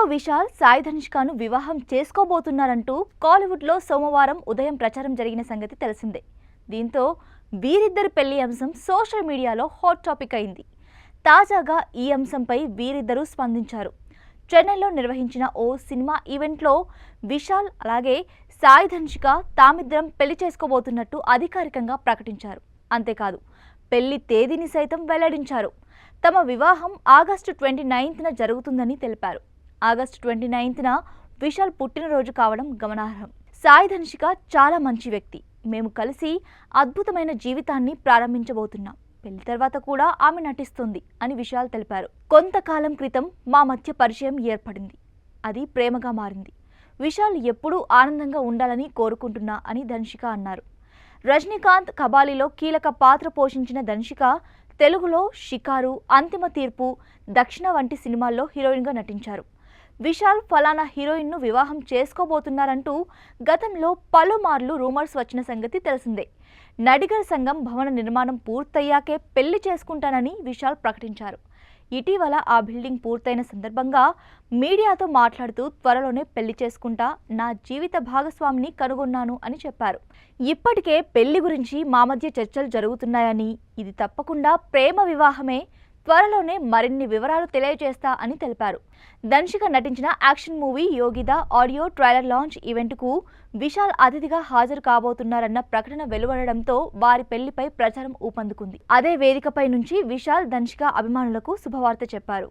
Hero Vishal Sai ధనుష్కను వివాహం చేసుకోబోతున్నారంటూ కాలీవుడ్లో సోమవారం ఉదయం ప్రచారం జరిగిన సంగతి తెలిసిందే. దీంతో వీరిద్దరి పెళ్లి అంశం సోషల్ మీడియాలో హాట్ టాపిక్ అయింది. తాజాగా ఈ అంశంపై వీరిద్దరూ స్పందించారు. చెన్నైలో నిర్వహించిన ఓ సినిమా ఈవెంట్లో విశాల్ అలాగే సాయి ధనుష్క తామిద్దరం పెళ్లి చేసుకోబోతున్నట్టు అధికారికంగా ప్రకటించారు. అంతేకాదు పెళ్లి తేదీని సైతం వెల్లడించారు. తమ వివాహం ఆగస్టు 29న జరుగుతుందని తెలిపారు. ఆగస్టు 29న విశాల్ పుట్టినరోజు కావడం గమనార్హం. సాయి ధనుష్క చాలా మంచి వ్యక్తి. మేము కలిసి అద్భుతమైన జీవితాన్ని ప్రారంభించబోతున్నాం. పెళ్లి తర్వాత కూడా ఆమె నటిస్తుంది అని విశాల్ తెలిపారు. కొంతకాలం క్రితం మా మధ్య పరిచయం ఏర్పడింది. అది ప్రేమగా మారింది. విశాల్ ఎప్పుడూ ఆనందంగా ఉండాలని కోరుకుంటున్నా అని ధనుష్క అన్నారు. రజనీకాంత్ కబాలీలో కీలక పాత్ర పోషించిన ధనుష్క తెలుగులో షికారు, అంతిమ తీర్పు, దక్షిణ వంటి సినిమాల్లో హీరోయిన్గా నటించారు. విశాల్ ఫలానా హీరోయిన్ను వివాహం చేసుకోబోతున్నారంటూ గతంలో పలుమార్లు రూమర్స్ వచ్చిన సంగతి తెలిసిందే. నడిగర్ సంఘం భవన నిర్మాణం పూర్తయ్యాకే పెళ్లి చేసుకుంటానని విశాల్ ప్రకటించారు. ఇటీవల ఆ బిల్డింగ్ పూర్తయిన సందర్భంగా మీడియాతో మాట్లాడుతూ త్వరలోనే పెళ్లి చేసుకుంటా, నా జీవిత భాగస్వామిని కనుగొన్నాను అని చెప్పారు. ఇప్పటికే పెళ్లి గురించి మా మధ్య చర్చలు జరుగుతున్నాయని, ఇది తప్పకుండా ప్రేమ వివాహమే, త్వరలోనే మరిన్ని వివరాలు తెలియజేస్తా అని తెలిపారు. ధనుష్క నటించిన యాక్షన్ మూవీ యోగిదా ఆడియో ట్రైలర్ లాంచ్ ఈవెంట్కు విశాల్ అతిథిగా హాజరు కాబోతున్నారన్న ప్రకటన వెలువడడంతో వారి పెళ్లిపై ప్రచారం ఊపందుకుంది. అదే వేదికపై నుంచి విశాల్ ధనుష్క అభిమానులకు శుభవార్త చెప్పారు.